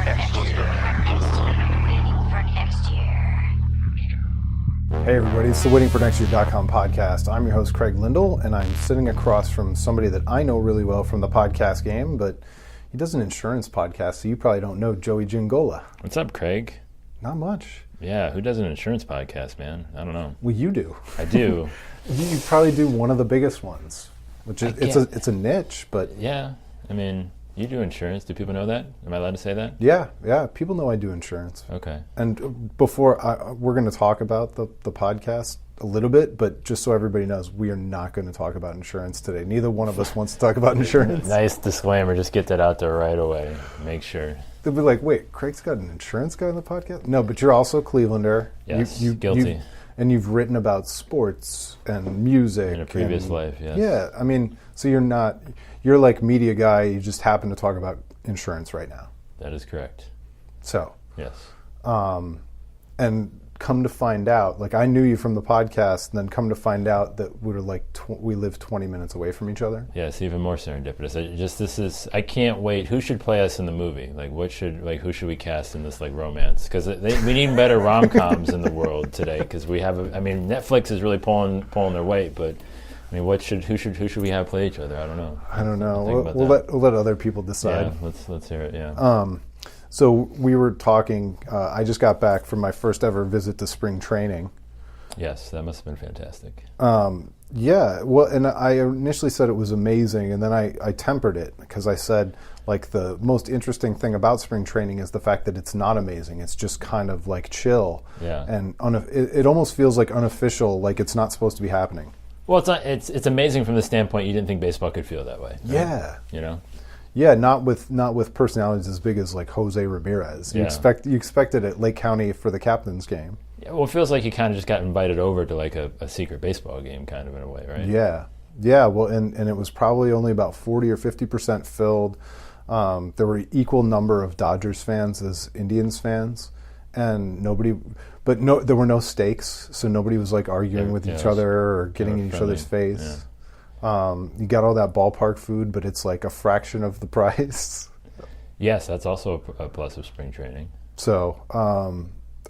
Hey everybody, it's the waitingfornextyear.com podcast. I'm your host Craig Lindell, and I'm sitting across from somebody that I know really well from the podcast game, but he does an insurance podcast, so you probably don't know Joey Giangola. What's up, Craig? Not much. Yeah, who does an insurance podcast, man? I don't know. Well, you do. I do. You probably do one of the biggest ones, which is it's a niche, but yeah, I mean, you do insurance. Do people know that? Am I allowed to say that? yeah, people know I do insurance. Okay. And before we're going to talk about the podcast a little bit, but just so everybody knows, we are not going to talk about insurance today. Neither one of us wants to talk about insurance. Nice disclaimer. Just get that out there right away. Make sure. They'll be like, wait, Craig's got an insurance guy on the podcast? No, but you're also a Clevelander. Yes, guilty. And you've written about sports and music. In a previous life, yes. Yeah, I mean, so you're like media guy, you just happen to talk about insurance right now. That is correct. So. Yes. And come to find out, like I knew you from the podcast, and then come to find out that we live 20 minutes away from each other. Yeah, it's even more serendipitous. I can't wait. Who should play us in the movie? Who should we cast in this romance? Because we need better rom-coms in the world today. Because Netflix is really pulling their weight, but I mean, who should we have play each other? I don't know. We'll let other people decide. Yeah, let's hear it. Yeah. So we were talking, I just got back from my first ever visit to spring training. Yes, that must have been fantastic. Yeah, well, and I initially said it was amazing, and then I tempered it, because I said, the most interesting thing about spring training is the fact that it's not amazing. It's just kind of chill. Yeah. And it almost feels unofficial, like it's not supposed to be happening. Well, it's amazing from the standpoint you didn't think baseball could feel that way. Right? Yeah. You know? Yeah, not with personalities as big as Jose Ramirez. You expect it at Lake County for the captain's game. Yeah, well, it feels like you kind of just got invited over to a secret baseball game, kind of in a way, right? Yeah. Well, and it was probably only about 40 or 50% filled. There were equal number of Dodgers fans as Indians fans, and there were no stakes, so nobody was arguing with each other or getting in each other's face. Yeah. You got all that ballpark food, but it's a fraction of the price. Yes, that's also a plus of spring training. So,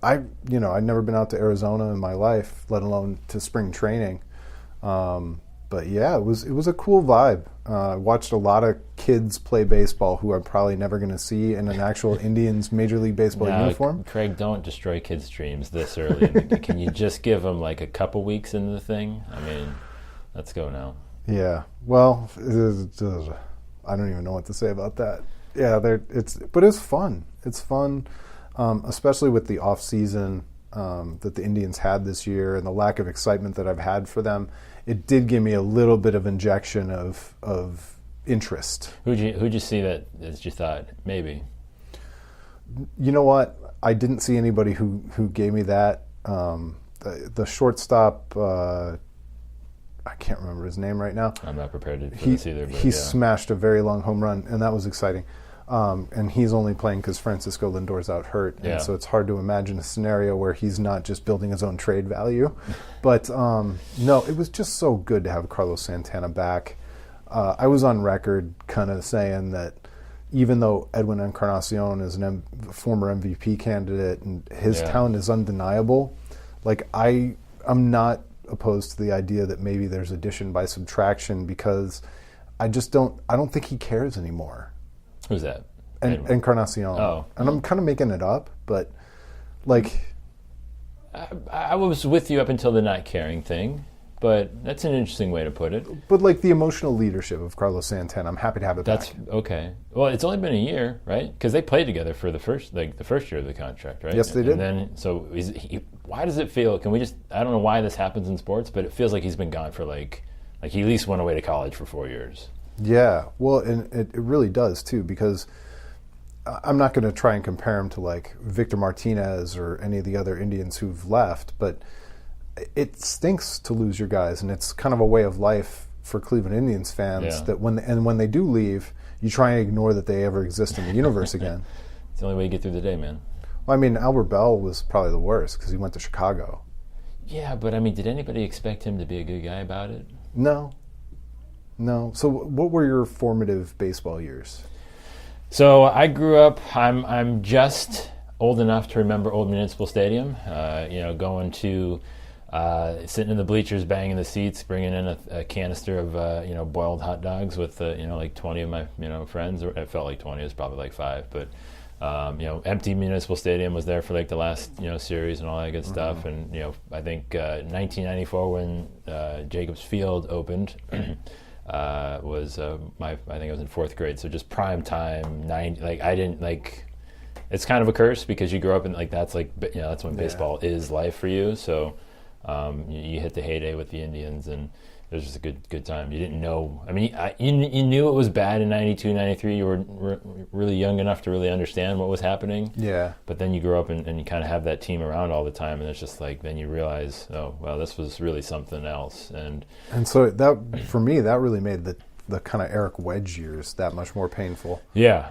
I'd never been out to Arizona in my life, let alone to spring training. But yeah, it was a cool vibe. I watched a lot of kids play baseball who I'm probably never going to see in an actual Indians Major League Baseball uniform. Craig, don't destroy kids' dreams this early. Can you just give them a couple weeks into the thing? I mean, let's go now. Yeah, well, I don't even know what to say about that. Yeah, but it's fun. It's fun, especially with the off season that the Indians had this year and the lack of excitement that I've had for them. It did give me a little bit of injection of interest. Who'd you see that you thought maybe? You know what? I didn't see anybody who gave me that. The shortstop. I can't remember his name right now. I'm not prepared for this either. But he smashed a very long home run, and that was exciting. And he's only playing because Francisco Lindor's out hurt, and so it's hard to imagine a scenario where he's not just building his own trade value. But no, it was just so good to have Carlos Santana back. I was on record kind of saying that even though Edwin Encarnacion is a former MVP candidate and his talent is undeniable, I'm not opposed to the idea that maybe there's addition by subtraction, because I don't think he cares anymore. Who's that? Encarnacion. Oh. And I'm kind of making it up, but I was with you up until the not caring thing, but that's an interesting way to put it. But the emotional leadership of Carlos Santana, I'm happy to have it back. That's okay. Well, it's only been a year, right? Because they played together for the first year of the contract, right? Yes, they did. And then, so why does it feel? Can we just? I don't know why this happens in sports, but it feels like he's been gone for he at least went away to college for 4 years. Yeah, well, and it really does too, because I'm not going to try and compare him to Victor Martinez or any of the other Indians who've left, but it stinks to lose your guys, and it's kind of a way of life for Cleveland Indians fans that when they do leave, you try and ignore that they ever exist in the universe again. It's the only way you get through the day, man. Well, I mean, Albert Bell was probably the worst because he went to Chicago. Yeah, but I mean, did anybody expect him to be a good guy about it? No. So what were your formative baseball years? So I grew up. I'm just old enough to remember Old Municipal Stadium. Going to sitting in the bleachers, banging the seats, bringing in a canister of boiled hot dogs with like 20 of my friends. It felt like 20. It was probably like 5, but. Empty Municipal Stadium was there for like the last series and all that good stuff. And I think 1994 when Jacobs Field opened was I think I was in 4th grade. So just prime time. I didn't like. It's kind of a curse because you grow up and like that's when baseball is life for you. So you hit the heyday with the Indians and. It was just a good time. You didn't know. I mean, you knew it was bad in 92, 93. You were really young enough to really understand what was happening. Yeah. But then you grow up and you kind of have that team around all the time. And it's just like, then you realize, oh, well, this was really something else. And so that, for me, that really made the kind of Eric Wedge years that much more painful. Yeah.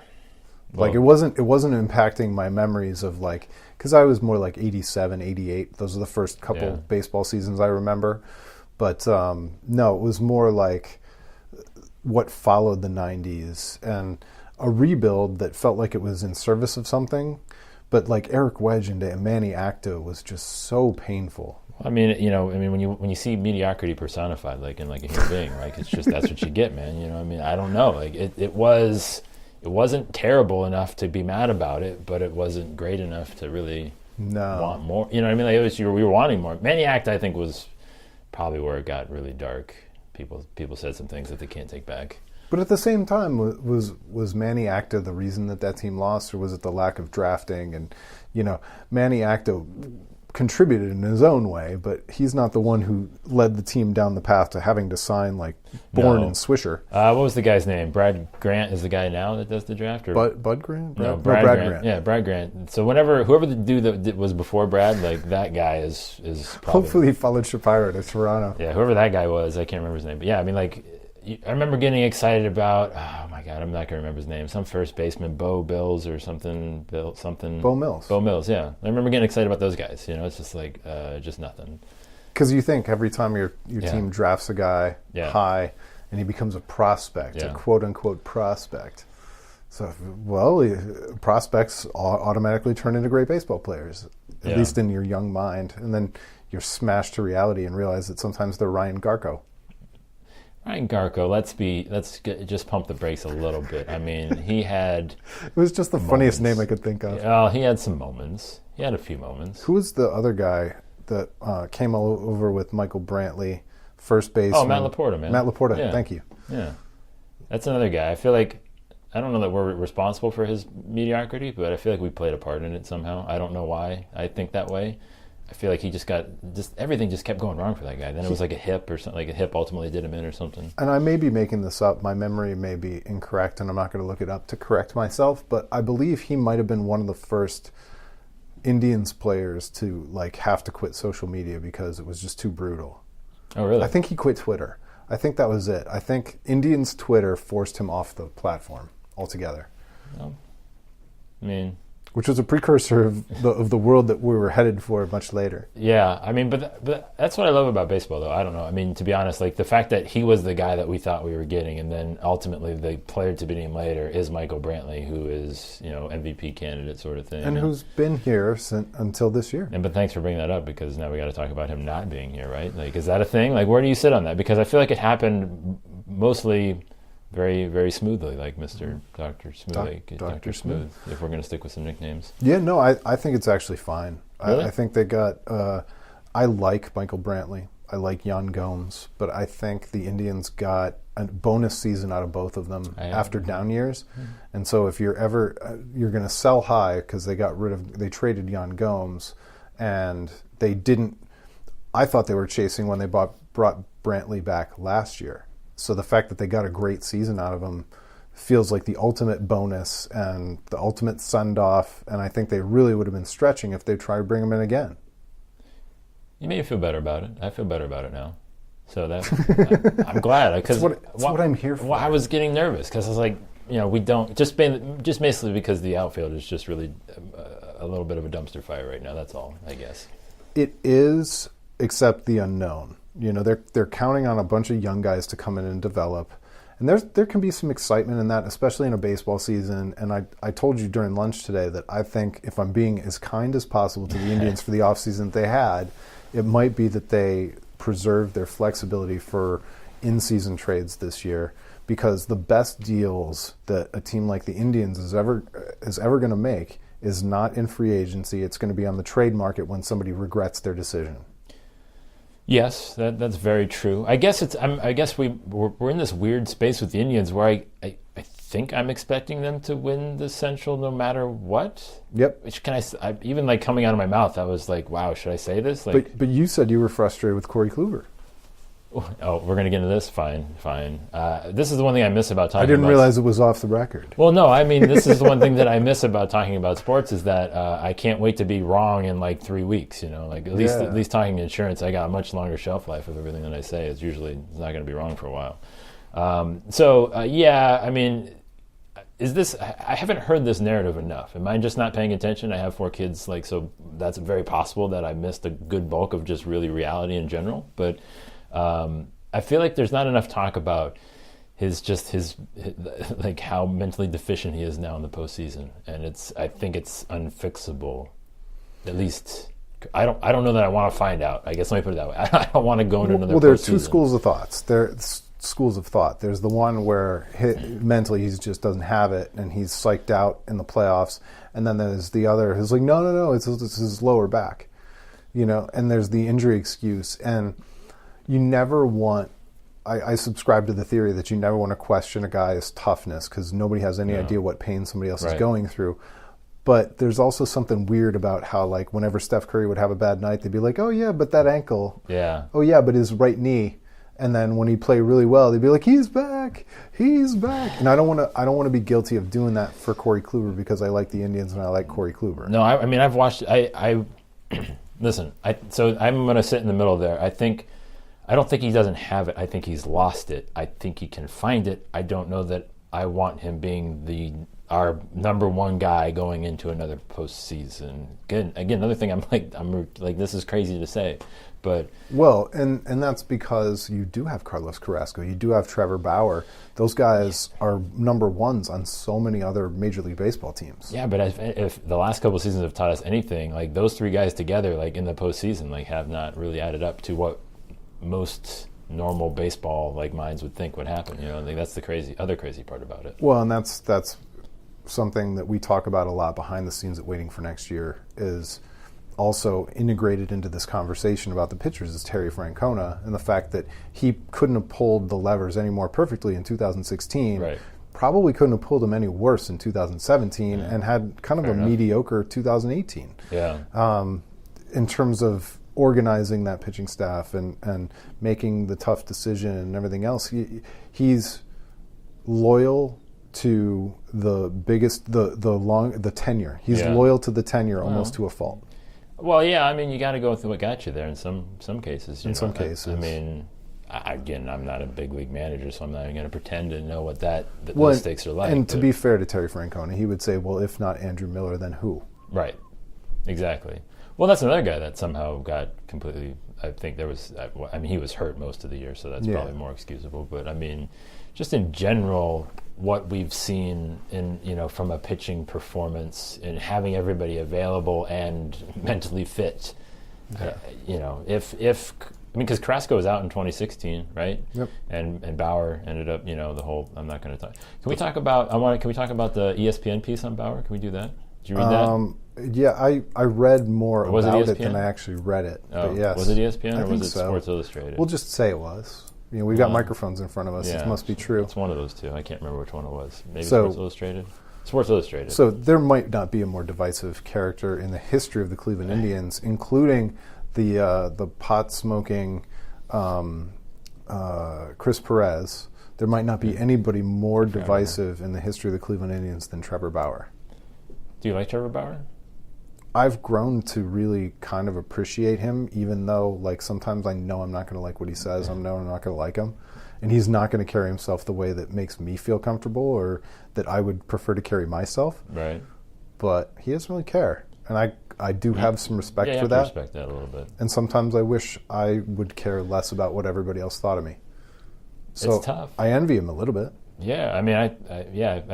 Well, like it wasn't impacting my memories of like, because I was more like 87, 88. Those are the first couple baseball seasons I remember. But no, it was more like what followed the 90s and a rebuild that felt like it was in service of something. But like Eric Wedge and Manny Acta was just so painful. I mean, when you see mediocrity personified, like in like a human being, like it's just that's what you get, man. I mean, I don't know. Like it wasn't terrible enough to be mad about it, but it wasn't great enough to really want more. You know what I mean? Like we were wanting more. Manny Acta, I think, was probably where it got really dark. People said some things that they can't take back. But at the same time, was Manny Acta the reason that team lost, or was it the lack of drafting? And Manny Acta contributed in his own way, but he's not the one who led the team down the path to having to sign like Bourne and Swisher. What was the guy's name? Brad Grant is the guy now that does the draft, or Bud Grant? Brad Grant. Yeah, Brad Grant. So whoever the dude that was before Brad, like that guy is probably, hopefully he followed Shapiro to Toronto. Yeah, whoever that guy was, I can't remember his name, but yeah, I mean like. I remember getting excited about, oh my God, I'm not going to remember his name. Some first baseman, Bo Mills or something. Bo Mills, yeah. I remember getting excited about those guys. It's just like, just nothing. Because you think every time your team drafts a guy high and he becomes a prospect, a quote-unquote prospect. So, prospects automatically turn into great baseball players, at least in your young mind. And then you're smashed to reality and realize that sometimes they're Ryan Garco. Ryan Garco, let's just pump the brakes a little bit. I mean, he had... It was just the funniest name I could think of. Well, he had some moments. He had a few moments. Who was the other guy that came over with Michael Brantley, first base? Oh, Matt Laporta, man. Matt Laporta, thank you. Yeah. That's another guy. I feel like... I don't know that we're responsible for his mediocrity, but I feel like we played a part in it somehow. I don't know why I think that way. I feel like he everything just kept going wrong for that guy. Then it was like a hip or something, like a hip ultimately did him in or something. And I may be making this up. My memory may be incorrect, and I'm not going to look it up to correct myself, but I believe he might have been one of the first Indians players to like have to quit social media because it was just too brutal. Oh, really? I think he quit Twitter. I think that was it. I think Indians Twitter forced him off the platform altogether. Well, I mean... Which was a precursor of the world that we were headed for much later. Yeah, I mean, but that's what I love about baseball, though. I don't know. I mean, to be honest, like the fact that he was the guy that we thought we were getting, and then ultimately the player to be named later is Michael Brantley, who is MVP candidate sort of thing, and who's been here until this year. But thanks for bringing that up because now we got to talk about him not being here, right? Like, is that a thing? Like, where do you sit on that? Because I feel like it happened mostly. Very, very smoothly, like Mr. Dr. Smooth. Dr. Smooth, if we're going to stick with some nicknames. Yeah, no, I think it's actually fine. Really? I think they got... I like Michael Brantley. I like Jan Gomes. But I think the Indians got a bonus season out of both of them after down years. Mm-hmm. And so if you're ever... you're going to sell high because they traded Jan Gomes, and they didn't... I thought they were chasing when they brought Brantley back last year. So the fact that they got a great season out of him feels like the ultimate bonus and the ultimate send-off, and I think they really would have been stretching if they tried to bring him in again. You made me feel better about it. I feel better about it now. So I'm glad. That's what I'm here for. Well, I was getting nervous because I was like, we don't... Just basically because the outfield is just really a little bit of a dumpster fire right now. That's all, I guess. It is, except the unknown. They're counting on a bunch of young guys to come in and develop, And there can be some excitement in that, especially in a baseball season. And I told you during lunch today that I think if I'm being as kind as possible to the Indians for the offseason they had, it might be that they preserve their flexibility for in-season trades this year, because the best deals that a team like the Indians is ever going to make is not in free agency. It's going to be on the trade market when somebody regrets their decision. Yes, that's very true. I guess we're in this weird space with the Indians where I think I'm expecting them to win the Central no matter what. Yep. Which I even like coming out of my mouth, I was like, wow, should I say this? Like, but you said you were frustrated with Corey Kluber. Oh, we're going to get into this? Fine. This is the one thing I miss about talking about... I didn't realize it was off the record. Well, no, I mean, this is the one thing that I miss about talking about sports is that I can't wait to be wrong in like 3 weeks, Like at least talking insurance, I got a much longer shelf life of everything that I say. It's not going to be wrong for a while. I mean, I haven't heard this narrative enough. Am I just not paying attention? I have 4 kids, so that's very possible that I missed a good bulk of just really reality in general, but... I feel like there's not enough talk about his like how mentally deficient he is now in the postseason, and I think it's unfixable. At least I don't know that I want to find out. I guess let me put it that way. I don't want to go into another. Well, there are 2 schools of thoughts. Schools of thought. There's the one where mentally he just doesn't have it, and he's psyched out in the playoffs, and then there's the other who's like, no, it's his lower back, and there's the injury excuse. And you never want, I subscribe to the theory that you never want to question a guy's toughness, because nobody has any idea what pain somebody else is going through. But there's also something weird about how, whenever Steph Curry would have a bad night, they'd be like, oh yeah, but that ankle. Yeah. Oh yeah, but his right knee. And then when he played really well, they'd be like, he's back. And I don't want to be guilty of doing that for Corey Kluber, because I like the Indians and I like Corey Kluber. No, I mean, I've watched, listen, so I'm going to sit in the middle there. I don't think he doesn't have it. I think he's lost it. I think he can find it. I don't know that I want him being our number 1 guy going into another postseason. Again, another thing I'm like, this is crazy to say, but and that's because you do have Carlos Carrasco, you do have Trevor Bauer. Those guys are number 1s on so many other Major League Baseball teams. Yeah, but if the last couple of seasons have taught us anything, those 3 guys together, in the postseason, have not really added up to what most normal baseball minds would think would happen. I think that's the other crazy part about it. Well, and that's something that we talk about a lot behind the scenes at Waiting for Next Year, is also integrated into this conversation about the pitchers is Terry Francona, and the fact that he couldn't have pulled the levers any more perfectly in 2016. Right. Probably couldn't have pulled them any worse in 2017, and had kind of a mediocre 2018. Yeah. In terms of organizing that pitching staff and making the tough decision and everything else, he's loyal to the tenure. He's loyal to the tenure almost to a fault. Well, yeah, I mean, you got to go with what got you there in some cases. Some cases. I mean, again, I'm not a big league manager, so I'm not even going to pretend to know what those stakes are like. And to be fair to Terry Francona, he would say, well, if not Andrew Miller, then who? Right. Exactly. Well, that's another guy that somehow got completely, I think there was, he was hurt most of the year, so that's probably more excusable. But, I mean, just in general, what we've seen in, from a pitching performance and having everybody available and mentally fit, because Carrasco was out in 2016, right? Yep. And Bauer ended up, the whole, I'm not going to talk. Can we talk about the ESPN piece on Bauer? Can we do that? Did you read that? Yeah, I read more about it than I actually read it. Oh, but yes. Was it ESPN or was it so. Sports Illustrated? We'll just say it was. We've got microphones in front of us. It must be true. It's one of those 2. I can't remember which one it was. Maybe Sports Illustrated? Sports Illustrated. So there might not be a more divisive character in the history of the Cleveland Indians, including the pot-smoking Chris Perez. There might not be anybody more divisive in the history of the Cleveland Indians than Trevor Bauer. Do you like Trevor Bauer? I've grown to really kind of appreciate him, even though sometimes I know I'm not going to like what he says. I know I'm not going to like him. And he's not going to carry himself the way that makes me feel comfortable or that I would prefer to carry myself. Right. But he doesn't really care. And I do have some respect for that. that. Respect that a little bit. And sometimes I wish I would care less about what everybody else thought of me. So it's tough. I envy him a little bit. Yeah, I mean, I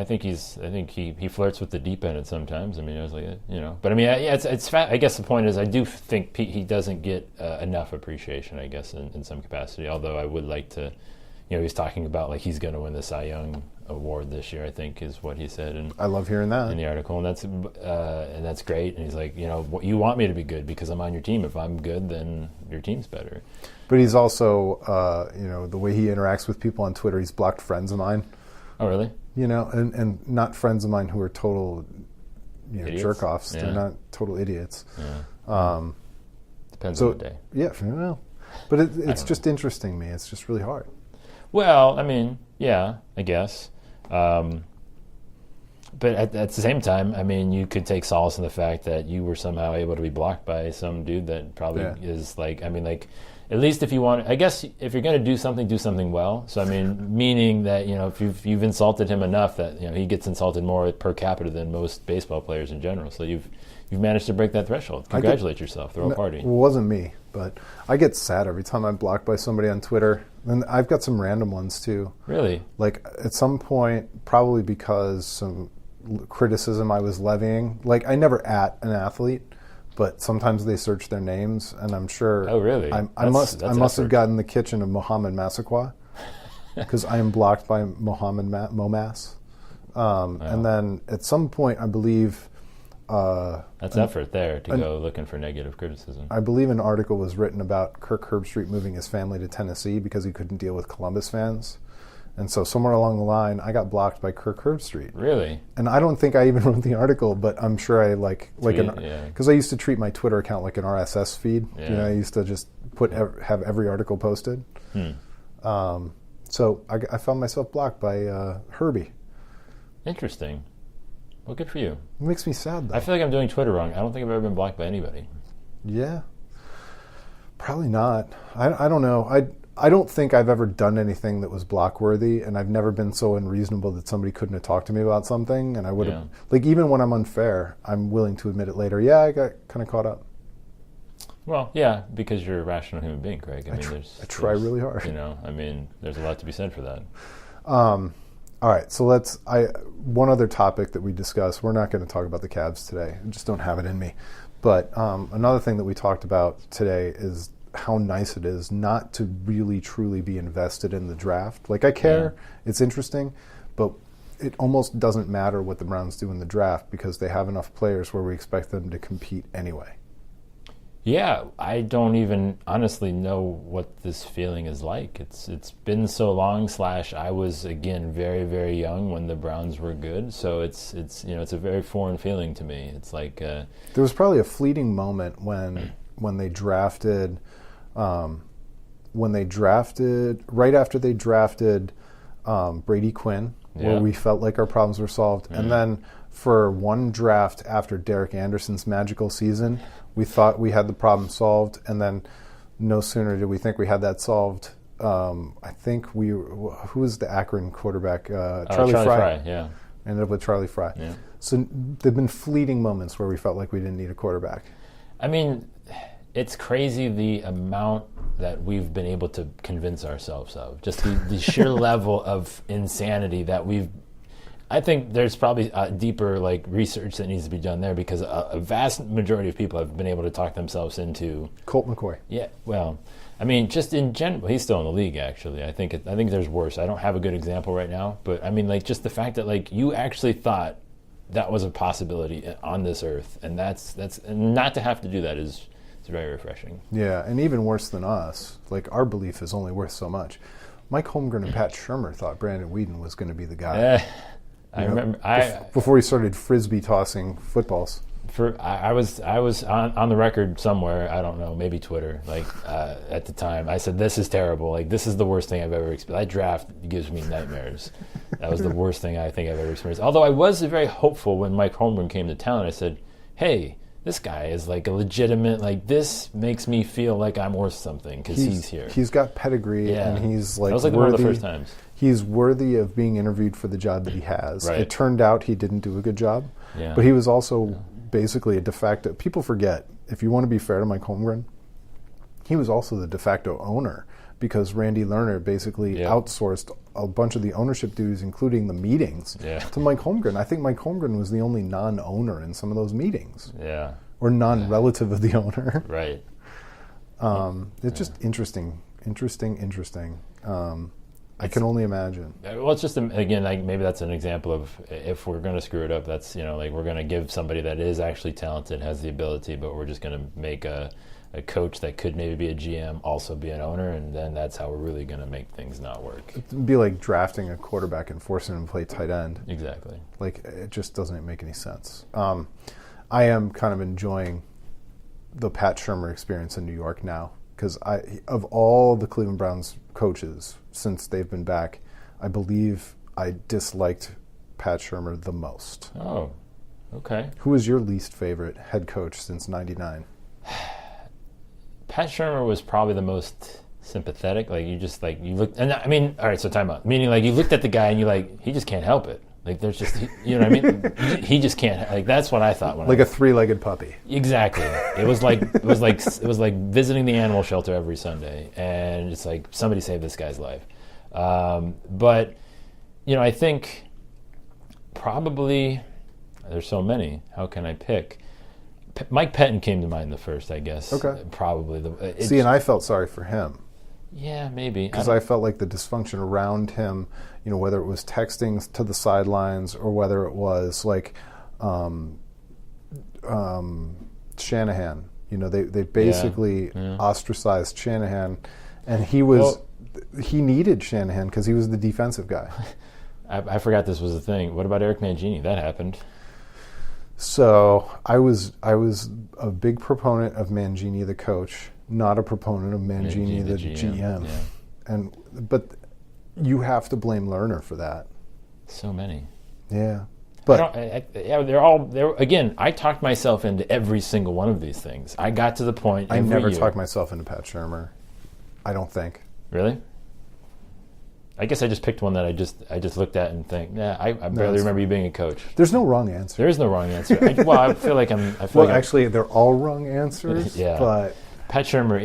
think he flirts with the deep end at sometimes. I mean, I was like, but I mean, it's I guess the point is, I do think he doesn't get enough appreciation, I guess, in some capacity. Although I would like to, he's talking about like he's going to win the Cy Young Award this year, I think is what he said. And I love hearing that in the article, and that's great. And he's like, you want me to be good because I'm on your team. If I'm good, then your team's better. But he's also, the way he interacts with people on Twitter, he's blocked friends of mine. Oh, really? And not friends of mine who are total, jerk-offs. Yeah. They're not total idiots. Yeah. Depends on the day. Yeah, well, but it's just interesting to me. It's just really hard. Well, I mean, yeah, I guess. But at the same time, I mean, you could take solace in the fact that you were somehow able to be blocked by some dude that probably is like, I mean, like, at least if you want, I guess if you're going to do something well. So, I mean, meaning that, if you've insulted him enough that, he gets insulted more per capita than most baseball players in general. So you've managed to break that threshold. Congratulate yourself. Throw a party. It wasn't me, but I get sad every time I'm blocked by somebody on Twitter. And I've got some random ones too. Really? Like at some point, probably because some criticism I was levying. Like I never at an athlete, but sometimes they search their names, and I'm sure. Oh, really? I must have gotten the kitchen of Mohammed Massaquoi because I am blocked by Mohammed Momas. And then at some point, I believe. That's effort there to go looking for negative criticism. I believe an article was written about Kirk Herbstreit moving his family to Tennessee because he couldn't deal with Columbus fans. And so somewhere along the line, I got blocked by Kirk Herbstreit. Really? And I don't think I even wrote the article, but I'm sure I because I used to treat my Twitter account like an RSS feed. Yeah. I used to just have every article posted. So I found myself blocked by Herbie. Interesting. Well, good for you. It makes me sad, though. I feel like I'm doing Twitter wrong. I don't think I've ever been blocked by anybody. Yeah. Probably not. I don't know. I don't think I've ever done anything that was block-worthy, and I've never been so unreasonable that somebody couldn't have talked to me about something, and I would have... Like, even when I'm unfair, I'm willing to admit it later. Yeah, I got kind of caught up. Well, yeah, because you're a rational human being, Craig. I try really hard. There's a lot to be said for that. All right, so one other topic that we discussed, we're not going to talk about the Cavs today. I just don't have it in me. But another thing that we talked about today is how nice it is not to really truly be invested in the draft. Like, I care, it's interesting, but it almost doesn't matter what the Browns do in the draft because they have enough players where we expect them to compete anyway. Yeah, I don't even honestly know what this feeling is like. It's been so long. I was again very, very young when the Browns were good, so it's a very foreign feeling to me. It's like there was probably a fleeting moment when they drafted, right after they drafted Brady Quinn, where we felt like our problems were solved, and then for one draft after Derek Anderson's magical season, we thought we had the problem solved, and then no sooner did we think we had that solved. I think who was the Akron quarterback? Charlie Fry. Yeah. Ended up with Charlie Fry. Yeah. So there've been fleeting moments where we felt like we didn't need a quarterback. I mean, it's crazy the amount that we've been able to convince ourselves of. Just the sheer level of insanity that we've. I think there's probably deeper research that needs to be done there because a vast majority of people have been able to talk themselves into Colt McCoy. Yeah, well, I mean, just in general, he's still in the league. Actually, I think there's worse. I don't have a good example right now, but I mean, just the fact that you actually thought that was a possibility on this earth, and that's and not to have to do that is very refreshing. Yeah, and even worse than us, our belief is only worth so much. Mike Holmgren and Pat Shurmur thought Brandon Weeden was going to be the guy. I remember before he started frisbee tossing footballs. I was on the record somewhere, I don't know, maybe Twitter, at the time. I said, this is terrible. This is the worst thing I've ever experienced. That draft gives me nightmares. That was the worst thing I think I've ever experienced. Although I was very hopeful when Mike Holmgren came to town. I said, hey, this guy is a legitimate, this makes me feel like I'm worth something because he's here. He's got pedigree, and he's that was worthy, one of the first times. He's worthy of being interviewed for the job that he has. Right. It turned out he didn't do a good job, but he was also basically a de facto. People forget, if you want to be fair to Mike Holmgren, he was also the de facto owner because Randy Lerner basically outsourced a bunch of the ownership duties, including the meetings, to Mike Holmgren. I think Mike Holmgren was the only non-owner in some of those meetings. Yeah. Or non-relative of the owner. Right. It's just interesting. I can only imagine. Well, it's just, again, like maybe that's an example of if we're going to screw it up, that's, like we're going to give somebody that is actually talented, has the ability, but we're just going to make a coach that could maybe be a GM also be an owner, and then that's how we're really going to make things not work. It'd be like drafting a quarterback and forcing him to play tight end. Exactly. Like, it just doesn't make any sense. I am kind of enjoying the Pat Shurmur experience in New York now, because of all the Cleveland Browns coaches since they've been back, I believe I disliked Pat Shurmur the most. Oh, okay. Who is your least favorite head coach since '99? Pat Shurmur was probably the most sympathetic. Like, you looked, and I mean, all right, so time out. Meaning, like, you looked at the guy and you're like, he just can't help it. Like, there's just, you know what I mean? He just can't. Like, that's what I thought when a three-legged puppy. Exactly. It was like visiting the animal shelter every Sunday, and it's like somebody saved this guy's life. But I think probably there's so many. How can I pick? Mike Pettin came to mind the first, I guess. Okay. Probably. See, and I felt sorry for him. Yeah, maybe. Because I felt like the dysfunction around him, whether it was texting to the sidelines or whether it was like Shanahan. They basically ostracized Shanahan, and he needed Shanahan because he was the defensive guy. I forgot this was a thing. What about Eric Mangini? That happened. So I was a big proponent of Mangini the coach, not a proponent of Mangini the GM. Yeah. But you have to blame Lerner for that. So many. Yeah. But they're all again, I talked myself into every single one of these things. I got to the point I never talked myself into Pat Shurmur. I don't think. Really? I guess I just picked one that I just looked at and think, I barely remember you being a coach. There's no wrong answer. There is no wrong answer. I feel like I'm. Actually, they're all wrong answers. Yeah. But Pat Shurmur,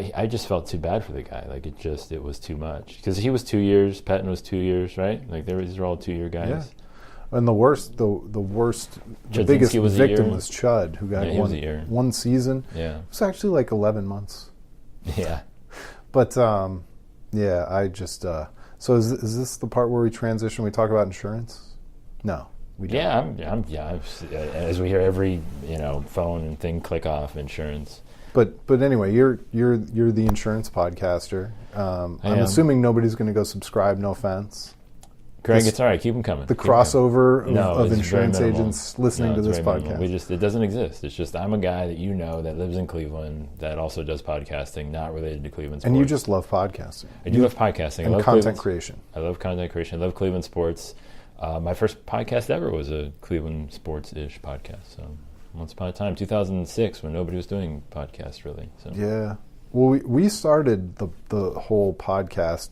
I just felt too bad for the guy. Like it was too much because he was 2 years. Patton was 2 years, right? Like these are all 2-year guys. Yeah. And the biggest victim was Chud, who got one season. Yeah. It was actually like 11 months. Yeah. But. I just. So is this the part where we transition? We talk about insurance? No, we don't. Yeah, as we hear every phone and thing click off, insurance. But anyway, you're the insurance podcaster. I'm assuming nobody's going to go subscribe. No offense. Craig, it's all right. Keep them coming. The crossover of insurance agents listening to this podcast. It doesn't exist. It's just I'm a guy that that lives in Cleveland that also does podcasting, not related to Cleveland sports. And you just love podcasting. I do love podcasting. And I love content creation. I love content creation. I love Cleveland sports. My first podcast ever was a Cleveland sports-ish podcast. So once upon a time, 2006, when nobody was doing podcasts really. So. Yeah. Well, we started the whole podcast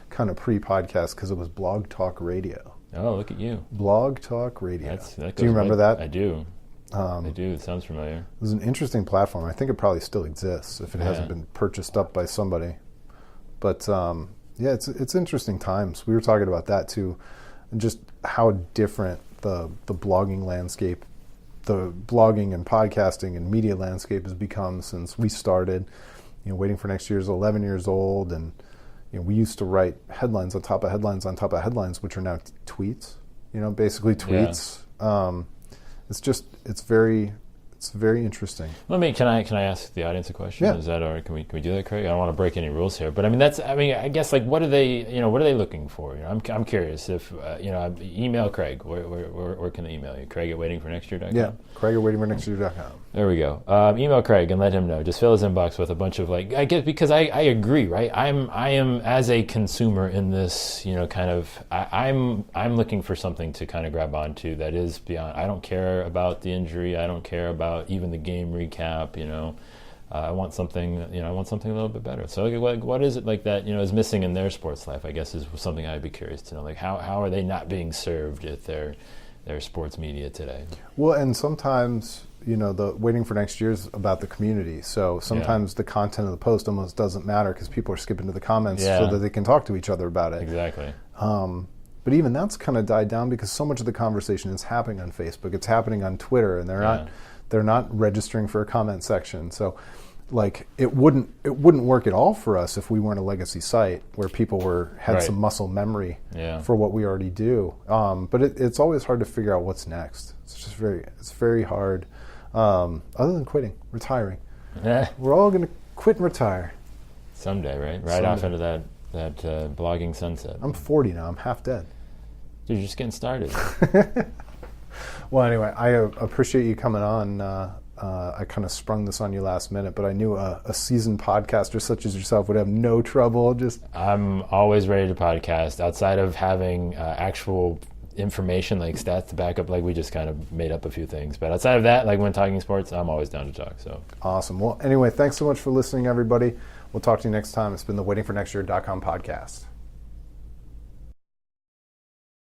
kind of pre-podcast because it was Blog Talk Radio. Oh, look at you. Blog Talk Radio. Do you remember that? I do. I do. It sounds familiar. It was an interesting platform. I think it probably still exists if it hasn't been purchased up by somebody. But it's interesting times. We were talking about that too, and just how different the blogging landscape, the blogging and podcasting and media landscape has become since we started. Waiting for Next Year is 11 years old, and we used to write headlines on top of headlines on top of headlines, which are now tweets. Basically tweets. Yeah. It's very interesting. Can I ask the audience a question? Yeah. Is that all right? Can we do that, Craig? I don't want to break any rules here, but I guess like what are they looking for? I'm curious if email Craig. Where can they email you? Craig at waitingfornextyear.com. Yeah, Craig at waitingfornextyear.com. There we go. Email Craig and let him know. Just fill his inbox with a bunch of I guess because I agree, right? I am as a consumer in this, I'm looking for something to kind of grab onto that is beyond. I don't care about the injury. I don't care about even the game recap. I want something. I want something a little bit better. So what is it like that? Is missing in their sports life? I guess is something I'd be curious to know. Like how are they not being served at their sports media today? Well, and sometimes the waiting for next year is about the community. So sometimes the content of the post almost doesn't matter because people are skipping to the comments so that they can talk to each other about it. Exactly. But even that's kind of died down because so much of the conversation is happening on Facebook. It's happening on Twitter, and they're not registering for a comment section. So, like, it wouldn't work at all for us if we weren't a legacy site where people had some muscle memory for what we already do. But it's always hard to figure out what's next. It's very hard. Other than quitting, retiring, we're all going to quit and retire someday, right? Right off into that blogging sunset. I'm 40 now. I'm half dead. Dude, you're just getting started. Well, anyway, I appreciate you coming on. I kind of sprung this on you last minute, but I knew a seasoned podcaster such as yourself would have no trouble. I'm always ready to podcast. Outside of having actual information, like stats to back up, like we just kind of made up a few things. But outside of that, like when talking sports, I'm always down to talk. So awesome. Well, anyway, thanks so much for listening, everybody. We'll talk to you next time. It's been the waitingfornextyear.com podcast.